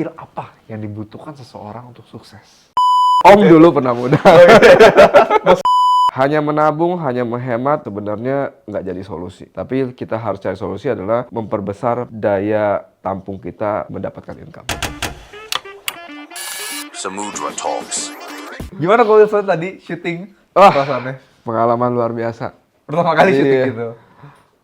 skill apa yang dibutuhkan seseorang untuk sukses? Om dulu pernah muda. Hanya menabung, hanya menghemat sebenarnya nggak jadi solusi. Tapi kita harus cari solusi adalah memperbesar daya tampung kita mendapatkan income. Samudra Talks. Gimana kalau Wilson tadi syuting Wah. perasaannya? Pengalaman luar biasa. Pertama kali syuting Iya. gitu.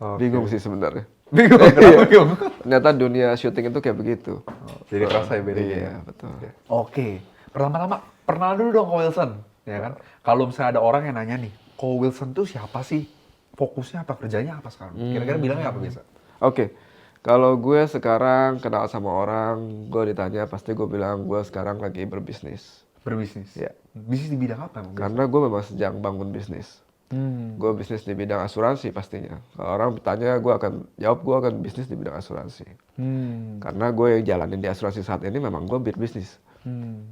Oke. Bingung sih sebenarnya. Bingung, kenapa bingung? Ternyata dunia syuting itu kayak begitu. Jadi kerasa ya bedanya. Iya, betul. Oke, pertama-tama perkenalan dulu dong Ko Wilson, ya kan? Kalau misalnya ada orang yang nanya nih, Ko Wilson tuh siapa sih? Fokusnya apa? Kerjanya apa sekarang? Kira-kira bilangnya apa biasa? Oke, kalau gue sekarang kenal sama orang, gue ditanya pasti gue bilang gue sekarang lagi berbisnis. Berbisnis. Iya. Bisnis di bidang apa emang? Karena gue memang sedang bangun bisnis. Gue bisnis di bidang asuransi pastinya. Kalau orang bertanya, gue akan jawab gue akan bisnis di bidang asuransi. Karena gue yang jalanin di asuransi saat ini memang gue berbisnis.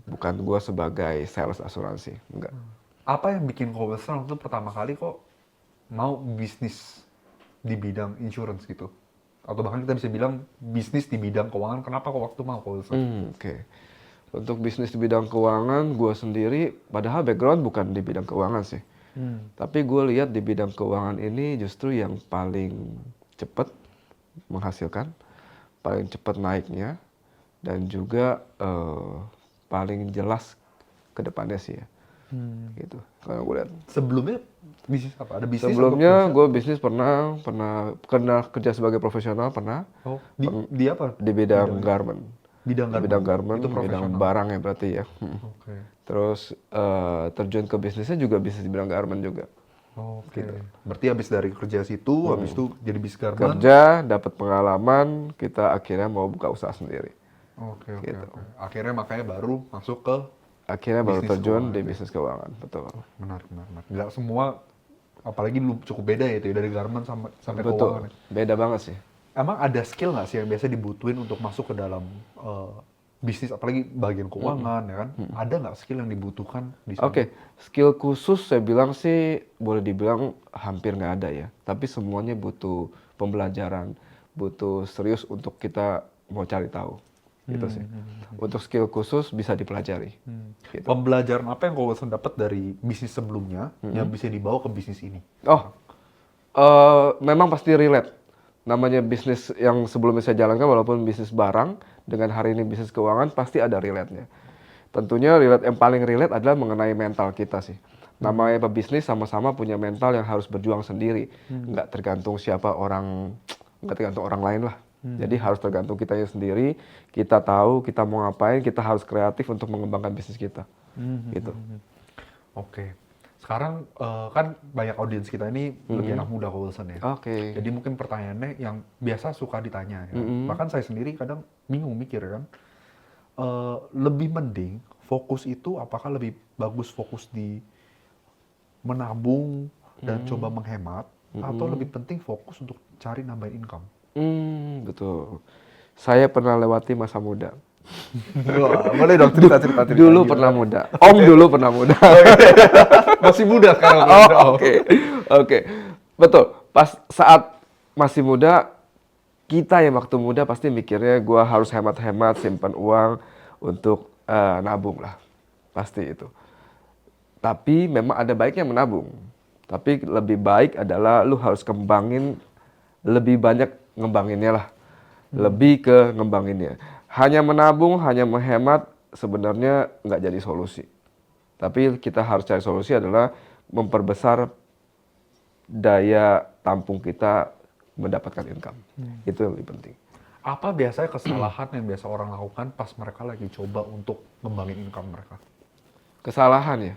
Bukan gue sebagai sales asuransi, enggak. Apa yang bikin Ko Wilson waktu pertama kali kok mau bisnis di bidang insurance gitu? Atau bahkan kita bisa bilang bisnis di bidang keuangan, kenapa kok waktu mau Ko Wilson? Oke. Untuk bisnis di bidang keuangan, gue sendiri, padahal background bukan di bidang keuangan sih. Tapi gue lihat di bidang keuangan ini justru yang paling cepat menghasilkan, paling cepat naiknya, dan juga paling jelas ke depannya sih ya. Gitu. Kalau gue lihat. Sebelumnya bisnis apa? Ada bisnis? Sebelumnya gue bisnis pernah kerja sebagai profesional pernah Oh, di apa? di bidang garment. Bidang Di bidang garment, Itu bidang profesional. barang ya berarti ya. Oke. Terus terjun ke bisnisnya juga bisnis di bidang garment juga. Oke. Berarti habis dari kerja situ, habis itu jadi bisnis garment. Kerja, dapat pengalaman, kita akhirnya mau buka usaha sendiri. Oke. Gitu. Akhirnya makanya baru masuk ke Akhirnya baru Bisnis terjun keuangan, di ya. bisnis keuangan, betul. menarik. Nggak semua, apalagi lu cukup beda ya itu ya, dari garment sampai Betul, keuangan. beda banget sih. Emang ada skill nggak sih yang biasa dibutuhin untuk masuk ke dalam bisnis, apalagi bagian keuangan ya kan? Ada nggak skill yang dibutuhkan di sana? Oke, skill khusus saya bilang sih boleh dibilang hampir nggak ada ya. Tapi semuanya butuh pembelajaran, butuh serius untuk kita mau cari tahu. Gitu sih. Untuk skill khusus bisa dipelajari. Gitu. Pembelajaran apa yang kau Wilson dapat dari bisnis sebelumnya yang bisa dibawa ke bisnis ini? Oh, memang pasti relate. Namanya bisnis yang sebelumnya saya jalankan walaupun bisnis barang, dengan hari ini bisnis keuangan pasti ada relate-nya. Tentunya relate yang paling relate adalah mengenai mental kita sih. Namanya pebisnis sama-sama punya mental yang harus berjuang sendiri. Nggak tergantung nggak tergantung orang lain lah. Jadi harus tergantung kitanya sendiri, kita tahu kita mau ngapain, kita harus kreatif untuk mengembangkan bisnis kita. Gitu. Oke. Sekarang kan banyak audiens kita ini lebih anak muda Ko Wilson ya. Oke. Jadi mungkin pertanyaannya yang biasa suka ditanya ya. Bahkan saya sendiri kadang bingung mikir kan. Lebih mending fokus itu apakah lebih bagus fokus di menabung dan coba menghemat atau lebih penting fokus untuk cari nambahin income? Betul. Saya pernah lewati masa muda. Wah, boleh dong cerita-cerita. Dulu pernah muda. Om dulu pernah muda. Masih muda sekarang. Oh, oke. Betul. Pas saat masih muda, kita yang waktu muda pasti mikirnya gue harus hemat-hemat, simpan uang untuk nabung lah. Pasti itu. Tapi memang ada baiknya menabung. Tapi lebih baik adalah lu harus kembangin, lebih banyak ngembanginnya lah. Lebih ke ngembanginnya. Hanya menabung, hanya menghemat sebenarnya nggak jadi solusi. Tapi kita harus cari solusi adalah memperbesar daya tampung kita mendapatkan income. Itu yang lebih penting. Apa biasanya kesalahan yang biasa orang lakukan pas mereka lagi coba untuk ngembangin income mereka? Kesalahan ya?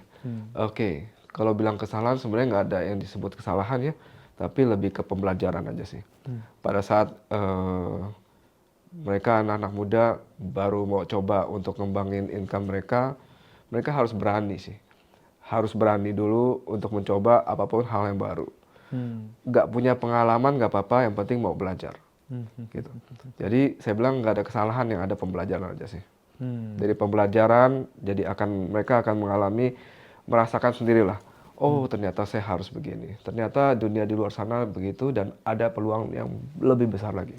Oke. Kalau bilang kesalahan sebenarnya nggak ada yang disebut kesalahan ya. Tapi lebih ke pembelajaran aja sih. Pada saat mereka anak-anak muda baru mau coba untuk ngembangin income mereka harus berani sih. Harus berani dulu untuk mencoba apapun hal yang baru. Nggak punya pengalaman nggak apa-apa, yang penting mau belajar. Gitu. Jadi saya bilang nggak ada kesalahan, yang ada pembelajaran aja sih. Dari pembelajaran, jadi mereka akan merasakan sendirilah. Oh, ternyata saya harus begini. Ternyata dunia di luar sana begitu dan ada peluang yang lebih besar lagi.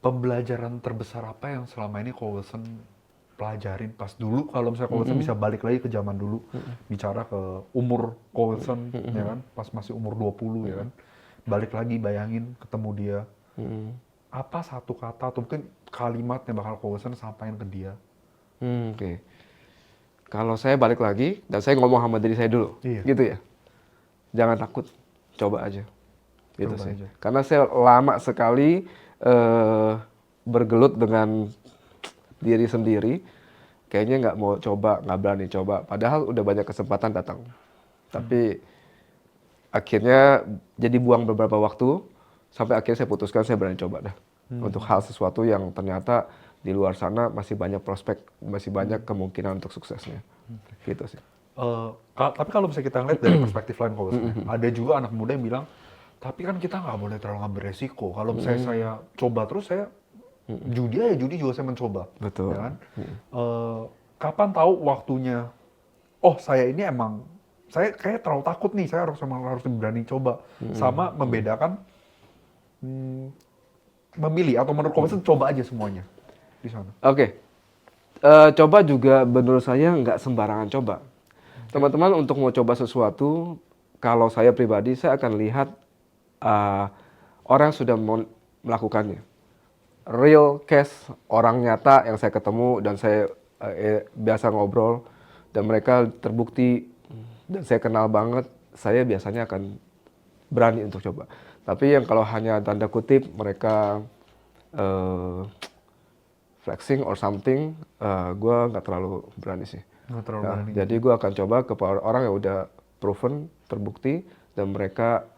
Pembelajaran terbesar apa yang selama ini Coulson pelajarin pas dulu, kalau misalnya Coulson bisa balik lagi ke zaman dulu, bicara ke umur Coulson, ya kan, pas masih umur 20 ya kan, balik lagi bayangin ketemu dia, apa satu kata atau mungkin kalimat yang bakal Coulson sampaikan ke dia? Oke. Kalau saya balik lagi dan saya ngomong sama diri saya dulu, Iya. gitu ya. Jangan takut, coba aja. Gitu Coba sih. aja. Karena saya lama sekali bergelut dengan diri sendiri, kayaknya nggak mau coba, nggak berani coba. Padahal udah banyak kesempatan datang. Tapi akhirnya jadi buang beberapa waktu, sampai akhirnya saya putuskan saya berani coba dah. Untuk hal sesuatu yang ternyata di luar sana masih banyak prospek, masih banyak kemungkinan untuk suksesnya. Gitu sih. Tapi kalau misalnya kita ngeliat dari perspektif lain Coulson, ada juga anak muda yang bilang, tapi kan kita nggak boleh terlalu ngambil resiko. Kalau misalnya saya coba terus, saya judi juga saya mencoba. Betul. Ya kan? Kapan tahu waktunya, oh saya ini emang, saya kayak terlalu takut nih, saya harus berani coba. Sama membedakan, memilih, atau menurut Coulson coba aja semuanya di sana. Oke. Coba juga menurut saya nggak sembarangan coba. Teman-teman untuk mau coba sesuatu, kalau saya pribadi, saya akan lihat orang yang sudah melakukannya. Real case, orang nyata yang saya ketemu dan saya biasa ngobrol, dan mereka terbukti dan saya kenal banget, saya biasanya akan berani untuk coba. Tapi yang kalau hanya tanda kutip mereka flexing or something, gue nggak terlalu berani sih. Nggak terlalu Nah, berani. jadi gue akan coba ke orang yang udah proven, terbukti, dan mereka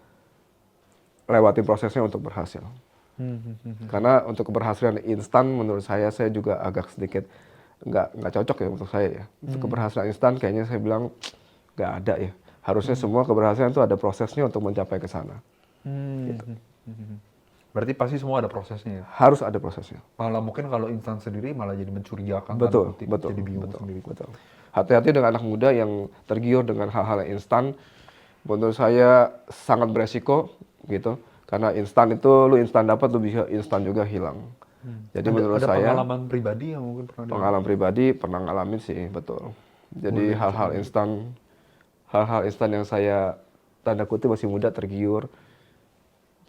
lewatin prosesnya untuk berhasil. Karena untuk keberhasilan instan menurut saya juga agak sedikit nggak cocok ya untuk saya ya. Untuk keberhasilan instan kayaknya saya bilang nggak ada ya. Harusnya semua keberhasilan itu ada prosesnya untuk mencapai ke sana. Gitu. Berarti pasti semua ada prosesnya ya? Harus ada prosesnya. Malah mungkin kalau instan sendiri malah jadi mencurigakan, Betul, tanda kutip, betul, jadi bingung betul, sendiri. betul. Hati-hati dengan anak muda yang tergiur dengan hal-hal yang instan. Menurut saya sangat beresiko gitu. Karena instan itu lu instan dapat, lu bisa instan juga hilang. Jadi menurut Ada saya pengalaman pribadi yang mungkin pernah pengalaman pribadi pernah ngalamin sih, betul. Jadi hal-hal instan yang saya tanda kutip masih muda tergiur.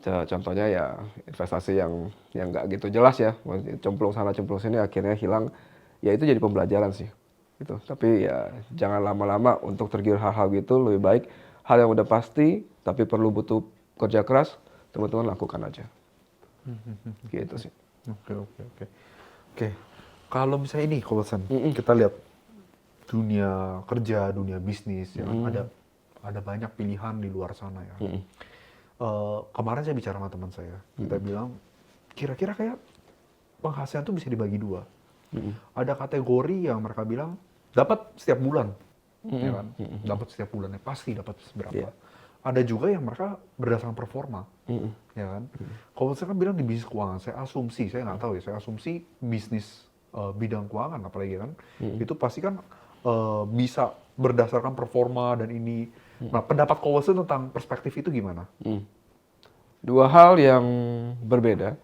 Contohnya ya investasi yang nggak gitu jelas ya, cemplung sana cemplung sini akhirnya hilang. Ya itu jadi pembelajaran sih. Gitu. Tapi ya jangan lama-lama untuk tergiur hal-hal gitu, lebih baik hal yang udah pasti tapi perlu butuh kerja keras, teman-teman lakukan aja. Gitu sih. Oke. Kalau misalnya ini, Coulson, kita lihat dunia kerja, dunia bisnis, ya kan, ada banyak pilihan di luar sana ya. Kemarin saya bicara sama teman saya, kita bilang kira-kira kayak penghasilan tuh bisa dibagi dua. Ada kategori yang mereka bilang dapat setiap bulan, ya kan, dapat setiap bulannya pasti dapat seberapa. Ada juga yang mereka berdasarkan performa, ya kan. Kalau saya kan bilang di bisnis keuangan, saya asumsi, saya nggak tahu ya, saya asumsi bisnis bidang keuangan apalagi kan, itu pasti kan bisa berdasarkan performa dan ini. Nah, pendapat Coulson tentang perspektif itu gimana? Dua hal yang berbeda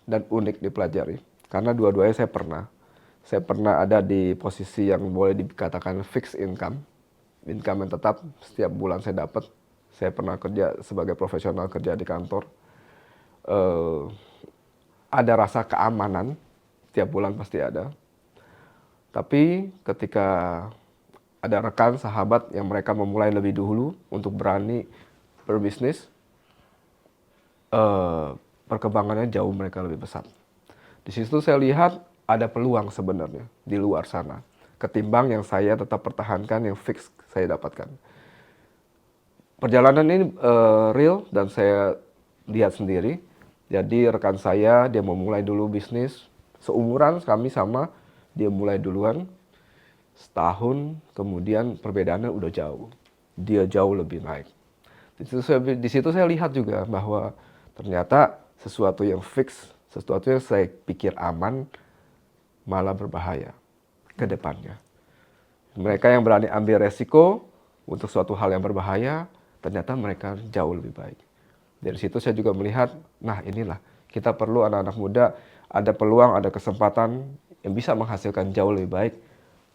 dan unik dipelajari, karena dua-duanya saya pernah. Saya pernah ada di posisi yang boleh dikatakan fixed income yang tetap setiap bulan saya dapat. Saya pernah kerja sebagai profesional, kerja di kantor. Ada rasa keamanan, tiap bulan pasti ada. Tapi ketika ada rekan, sahabat yang mereka memulai lebih dulu untuk berani berbisnis, perkembangannya jauh mereka lebih besar. Di situ saya lihat ada peluang sebenarnya di luar sana, ketimbang yang saya tetap pertahankan yang fix saya dapatkan. Perjalanan ini real dan saya lihat sendiri. Jadi rekan saya, dia memulai dulu bisnis, seumuran kami sama, dia mulai duluan, setahun kemudian perbedaannya udah jauh. Dia jauh lebih naik. Di situ saya lihat juga bahwa ternyata sesuatu yang fix, sesuatu yang saya pikir aman, malah berbahaya ke depannya. Mereka yang berani ambil resiko untuk suatu hal yang berbahaya, ternyata mereka jauh lebih baik. Dari situ saya juga melihat, nah inilah Kita perlu anak-anak muda ada peluang, ada kesempatan yang bisa menghasilkan jauh lebih baik,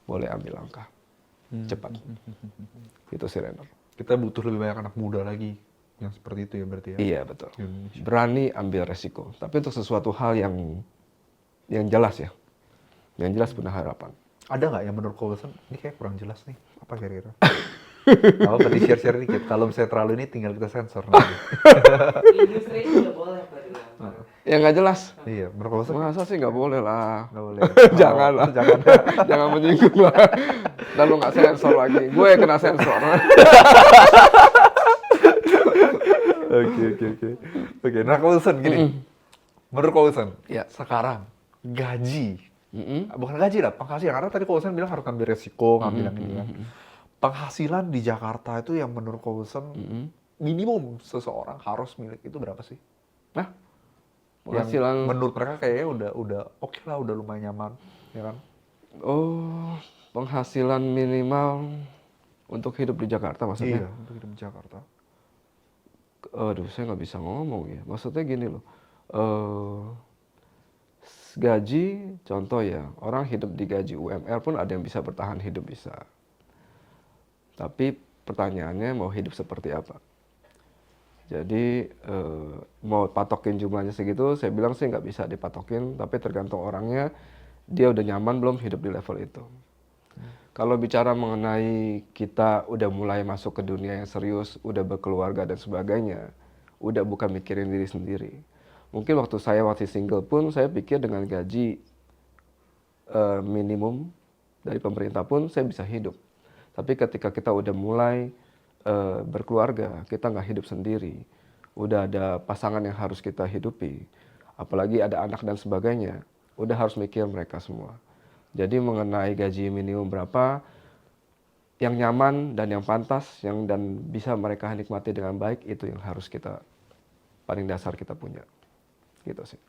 boleh ambil langkah cepat. Itu sih Renor. Kita butuh lebih banyak anak muda lagi yang seperti itu ya berarti ya. Iya betul. Di Indonesia. Berani ambil resiko. Tapi untuk sesuatu hal yang jelas ya, yang jelas punya harapan. Ada nggak yang menurut kau Wilson, ini kayak kurang jelas nih, apa kira-kira? Apa berarti share-share dikit. Kalau misalnya terlalu ini tinggal kita sensor nanti. Industri juga boleh Pak dibilang. Yang nggak jelas. Iya, menurut kau Wilson Masa sih nggak boleh lah. nggak boleh. Jangan lah. Jangan. Jangan menyinggung lah. Dan lu nggak sensor lagi. Gue yang kena sensor. Oke. Nah, kau Wilson gini. Menurut kau Wilson, Iya. sekarang gaji, bukan gaji lah, penghasilan. Karena tadi kau Wilson bilang harus ambil resiko, ngambil yang ini kan. Penghasilan di Jakarta itu yang menurut kau Wilson minimum seseorang harus milik itu berapa sih? Nah, Yang penghasilan. menurut mereka kayaknya udah oke lah, udah lumayan nyaman, ya kan? Oh, penghasilan minimal untuk hidup di Jakarta maksudnya? Iya, untuk hidup di Jakarta. Aduh, saya nggak bisa ngomong ya. Maksudnya gini loh. Gaji, contoh ya, orang hidup di gaji UMR pun ada yang bisa bertahan hidup bisa. Tapi pertanyaannya mau hidup seperti apa? Jadi mau patokin jumlahnya segitu, saya bilang sih nggak bisa dipatokin, tapi tergantung orangnya, dia udah nyaman belum hidup di level itu. Kalau bicara mengenai kita udah mulai masuk ke dunia yang serius, udah berkeluarga dan sebagainya, udah bukan mikirin diri sendiri. Mungkin waktu saya masih single pun, saya pikir dengan gaji minimum dari pemerintah pun saya bisa hidup. Tapi ketika kita udah mulai berkeluarga, kita nggak hidup sendiri, udah ada pasangan yang harus kita hidupi, apalagi ada anak dan sebagainya, udah harus mikir mereka semua. Jadi mengenai gaji minimum berapa, yang nyaman dan yang pantas, dan bisa mereka nikmati dengan baik, itu yang harus kita, paling dasar kita punya. Gitu sih.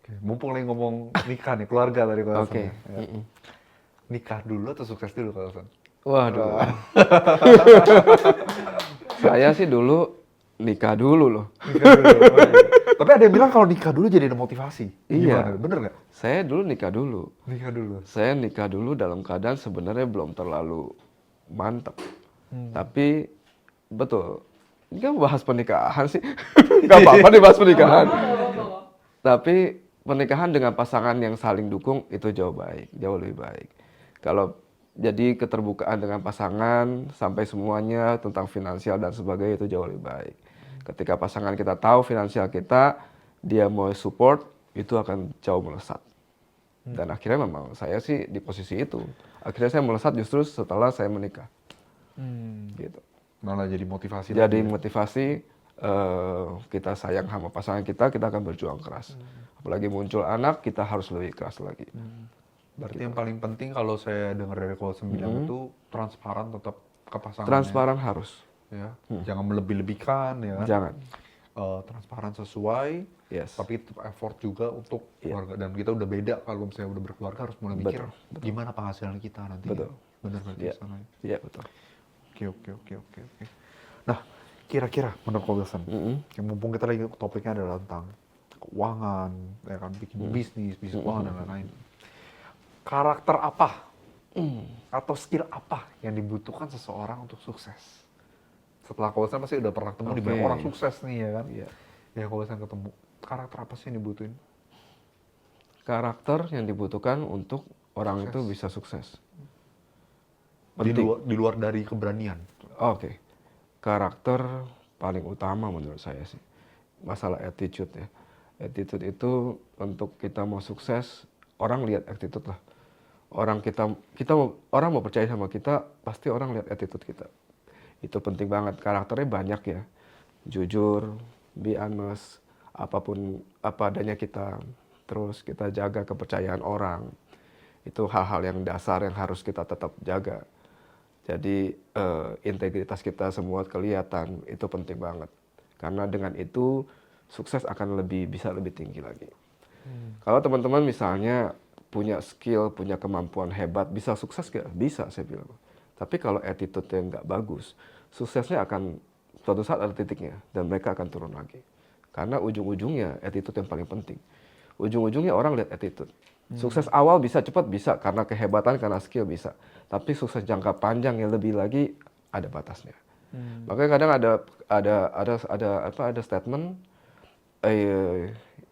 Oke, mumpung lagi ngomong nikah nih, keluarga tadi Kak Wilson. Oke. Ya. Nikah dulu atau sukses dulu Kak Wilson? Waduh. Saya sih dulu nikah dulu loh. Nikah dulu. Oh, iya. Tapi ada yang bilang kalau nikah dulu jadi ada motivasi. Iya. Gimana? Bener nggak? Saya dulu nikah dulu. Nikah dulu. Saya nikah dulu dalam keadaan sebenarnya belum terlalu mantap. Tapi betul. Ini kan bahas pernikahan sih. Gak apa-apa dibahas pernikahan. Tapi pernikahan dengan pasangan yang saling dukung itu jauh lebih baik. Kalau jadi keterbukaan dengan pasangan sampai semuanya tentang finansial dan sebagainya itu jauh lebih baik. Ketika pasangan kita tahu finansial kita, dia mau support, itu akan jauh melesat. Dan akhirnya memang saya sih di posisi itu. Akhirnya saya melesat justru setelah saya menikah. Gitu. Malah jadi motivasi. Jadi lagi ya? motivasi kita sayang sama pasangan kita akan berjuang keras. Apalagi muncul anak, kita harus lebih keras lagi. Berarti yang paling penting kalau saya dengar dari Kak Wilson bilang itu transparan tetap ke pasangannya. Transparan harus. Ya. Jangan melebih-lebihkan ya kan. Jangan. Transparan sesuai, Yes. tapi tetap effort juga untuk keluarga. Dan kita udah beda kalau misalnya udah berkeluarga harus mulai mikir gimana penghasilan kita nanti. Betul. Benar berarti Iya. sana. Iya, betul. Oke. Nah, kira-kira menurut Kak Wilson, yang mumpung kita lagi topiknya adalah tentang keuangan, ya kan, bikin bisnis keuangan dan lain-lain. Karakter apa atau skill apa yang dibutuhkan seseorang untuk sukses? Setelah Kak Wilson pasti udah pernah ketemu di banyak Oke. orang sukses nih ya kan? Iya. Ya Kak Wilson ketemu. Karakter apa sih yang dibutuhin? Karakter yang dibutuhkan untuk orang itu bisa sukses. Penting. Di luar dari keberanian. Oke. Karakter paling utama menurut saya sih. Masalah attitude ya. Attitude itu untuk kita mau sukses, orang lihat attitude lah. Orang orang mau percaya sama kita, pasti orang lihat attitude kita. Itu penting banget. Karakternya banyak ya. Jujur, be honest, apapun apa adanya kita. Terus kita jaga kepercayaan orang. Itu hal-hal yang dasar yang harus kita tetap jaga. Jadi integritas kita semua kelihatan, itu penting banget. Karena dengan itu sukses akan bisa lebih tinggi lagi. Kalau teman-teman misalnya punya skill, punya kemampuan hebat, bisa sukses gak? Bisa saya bilang. Tapi kalau attitude-nya nggak bagus, suksesnya akan suatu saat ada titiknya dan mereka akan turun lagi. Karena ujung-ujungnya attitude yang paling penting. Ujung-ujungnya orang lihat attitude. Sukses awal bisa cepat bisa karena kehebatan, karena skill bisa. Tapi sukses jangka panjang yang lebih lagi ada batasnya. Makanya kadang ada statement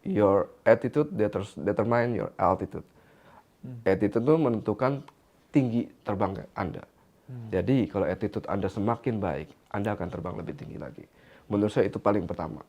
your attitude determine your altitude. Attitude itu menentukan tinggi terbang Anda. Jadi kalau attitude Anda semakin baik, Anda akan terbang lebih tinggi lagi. Menurut saya itu paling pertama.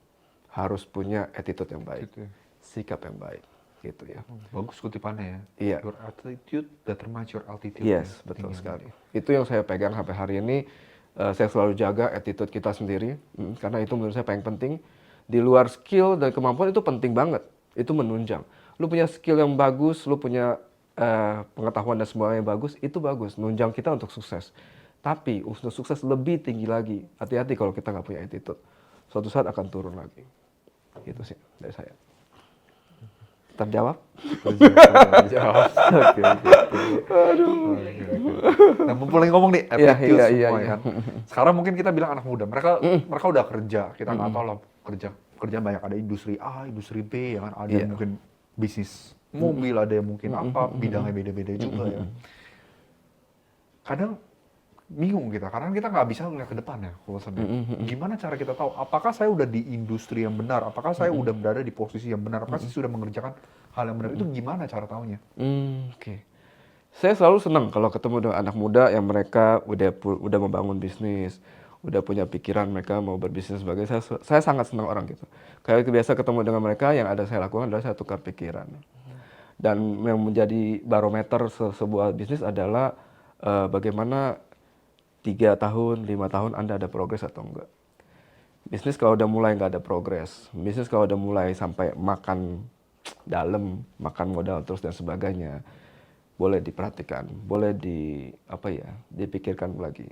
Harus punya attitude yang baik, Gitu ya. sikap yang baik, gitu ya. Bagus kutipannya ya. Iya. Your attitude determines your altitude. Yes, Ya. betul Tinggi. sekali. Itu yang saya pegang sampai hari ini. Saya selalu jaga attitude kita sendiri, karena itu menurut saya paling penting. Di luar skill dan kemampuan itu penting banget. Itu menunjang. Lu punya skill yang bagus, lu punya pengetahuan dan semuanya yang bagus, itu bagus. Nunjang kita untuk sukses. Tapi untuk sukses lebih tinggi lagi. Hati-hati kalau kita nggak punya attitude. Suatu saat akan turun lagi. Itu sih dari saya. Terjawab? Jawab. Oke. Nah, mumpung lagi ngomong nih Iya, attitude iya, semua iya. ya kan. Sekarang mungkin kita bilang anak muda, mereka udah kerja, kita nggak tahu lah kerjaan banyak, ada industri A, industri B, ya kan, ada yang mungkin bisnis mobil, ada yang mungkin apa, bidangnya beda-beda juga ya. Kadang bingung kita, karena kita nggak bisa ngeliat ke depan ya, gimana cara kita tahu apakah saya udah di industri yang benar, apakah saya udah berada di posisi yang benar, apakah saya sudah mengerjakan hal yang benar, itu gimana cara taunya? Oke. Saya selalu senang kalau ketemu dengan anak muda yang mereka udah membangun bisnis, udah punya pikiran mereka mau berbisnis sebagai saya sangat senang orang gitu. Kayak biasa ketemu dengan mereka, yang ada saya lakukan adalah saya tukar pikiran. Dan yang menjadi barometer sebuah bisnis adalah bagaimana 3 tahun, 5 tahun Anda ada progres atau enggak. Bisnis kalau udah mulai nggak ada progres, bisnis kalau udah mulai sampai makan dalam, makan modal terus dan sebagainya, boleh diperhatikan, boleh dipikirkan lagi.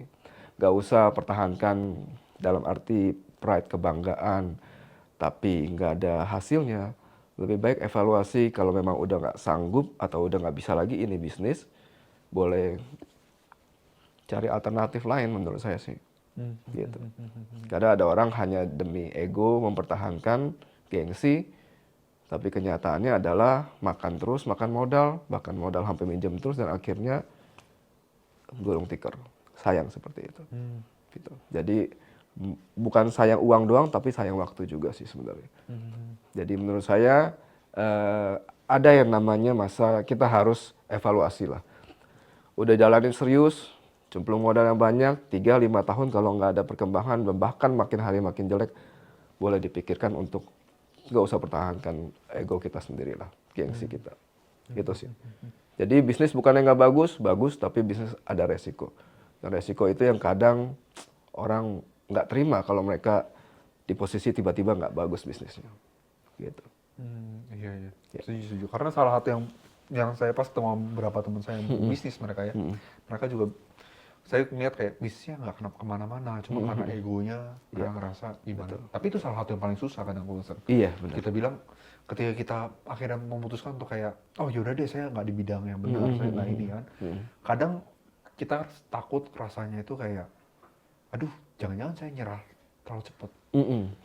Nggak usah pertahankan dalam arti pride, kebanggaan, tapi nggak ada hasilnya. Lebih baik evaluasi kalau memang udah nggak sanggup atau udah nggak bisa lagi ini bisnis, boleh cari alternatif lain menurut saya sih. Gitu. Kadang ada orang hanya demi ego mempertahankan gengsi, tapi kenyataannya adalah makan terus, makan modal, bahkan modal hampir minjem terus dan akhirnya gulung tikar. Sayang seperti itu. Gitu. Jadi bukan sayang uang doang, tapi sayang waktu juga sih sebenarnya. Jadi menurut saya ada yang namanya masa kita harus evaluasi lah. Udah jalanin serius, cemplung modal yang banyak, 3-5 tahun kalau nggak ada perkembangan, bahkan makin hari makin jelek, boleh dipikirkan untuk nggak usah pertahankan ego kita sendiri lah, gengsi kita. Gitu sih. Jadi bisnis bukannya nggak bagus, tapi bisnis ada resiko. Dan resiko itu yang kadang orang nggak terima kalau mereka di posisi tiba-tiba nggak bagus bisnisnya. Gitu. Iya. Setuju. Karena salah satu yang saya pas ketemu beberapa teman saya yang bisnis mereka ya, mereka juga saya ngeliat kayak bisnisnya nggak kemana-mana, cuma karena egonya, karena ngerasa gimana. Tapi itu salah satu yang paling susah kadang kalau Iya, benar. kita bilang ketika kita akhirnya memutuskan untuk kayak, oh yaudah deh saya nggak di bidang yang benar, saya nggak ini kan. Kadang kita takut rasanya itu kayak, aduh jangan-jangan saya nyerah terlalu cepat.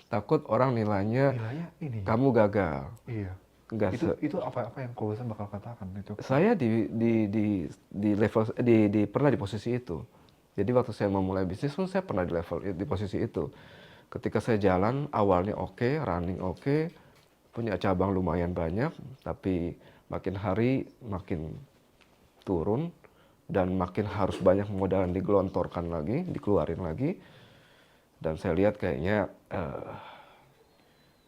Takut orang nilainya ini. kamu gagal. Iya. Nggak Itu apa yang Kowesan bakal katakan itu? Saya pernah di posisi itu. Jadi waktu saya memulai bisnis pun saya pernah di posisi itu. Ketika saya jalan awalnya oke, running oke, punya cabang lumayan banyak, tapi makin hari makin turun dan makin harus banyak modal yang digelontorkan lagi, dikeluarin lagi. Dan saya lihat kayaknya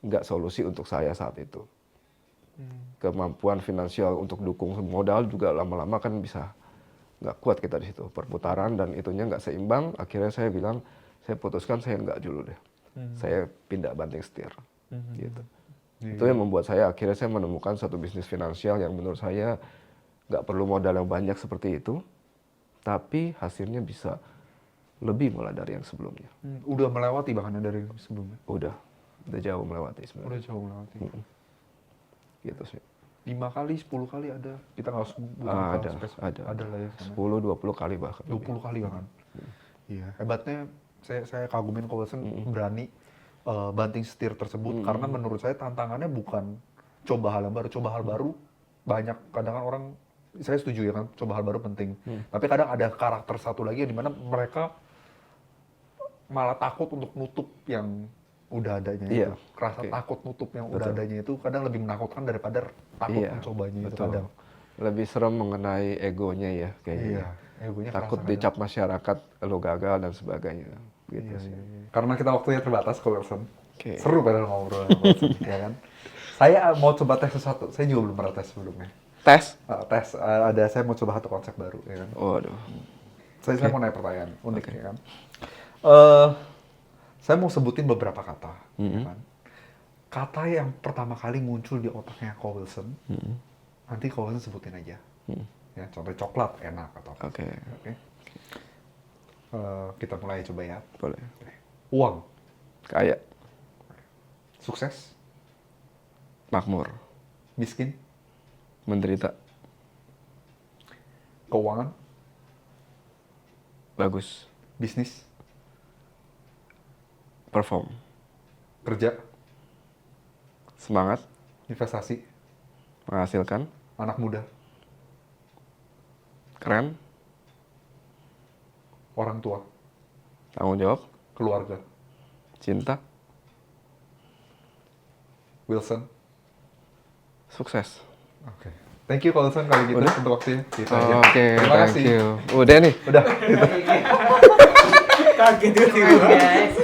nggak solusi untuk saya saat itu. Kemampuan finansial untuk dukung modal juga lama-lama kan bisa nggak kuat kita di situ, perputaran dan itunya nggak seimbang. Akhirnya saya bilang, saya putuskan saya nggak dulu deh, saya pindah banting setir, gitu. Itu yang membuat saya akhirnya saya menemukan satu bisnis finansial yang menurut saya nggak perlu modal yang banyak seperti itu, tapi hasilnya bisa lebih mulai dari yang sebelumnya. Udah melewati bahkan dari sebelumnya? Udah jauh melewati sebenarnya. Udah jauh melewati. Gitu sih. 5 kali, 10 kali ada. Kita nggak usah ada lah ya. 10-20 kali bahkan. 20 kali bahkan. Iya, hebatnya saya kagumin Kowesan berani banting setir tersebut karena menurut saya tantangannya bukan coba hal yang baru. Coba hal baru banyak, kadang kan orang, saya setuju ya kan, coba hal baru penting. Tapi kadang ada karakter satu lagi yang dimana mereka malah takut untuk nutup yang udah adanya Iya. itu. Rasa takut nutup yang udah adanya itu kadang lebih menakutkan daripada takut Iya, mencobanya itu betul. kadang. Lebih serem mengenai egonya ya kayaknya. Iya, egonya Takut kerasa dicap masyarakat lo gagal dan sebagainya. Gitu Iya, sih. iya, iya. Karena kita waktunya terbatas kok, Wilson. Oke. Seru padahal ngobrol sama Wilson, ya kan? Saya mau coba tes sesuatu. Saya juga belum pernah tes sebelumnya. Tes? Saya mau coba satu konsep baru, ya kan? Waduh. Saya mau nanya pertanyaan unik, Oke. ya kan? Saya mau sebutin beberapa kata, ya kan? Kata yang pertama kali muncul di otaknya Ko Wilson, nanti Ko Wilson sebutin aja. Ya, contoh coklat, enak atau apa. Oke. Oke. Kita mulai coba ya. Boleh. Uang, Kaya, sukses, makmur, miskin, menderita, keuangan, bagus, bisnis, perform, kerja, semangat, investasi, menghasilkan, anak muda, keren, orang tua, tanggung jawab, keluarga, cinta, Wilson. sukses. Oke. Thank you Wilson kali gitu Udah? untuk waktunya. Gitu aja. Oke, Terima thank kasih. you. Udah nih. Udah. Kaget gitu. Guys.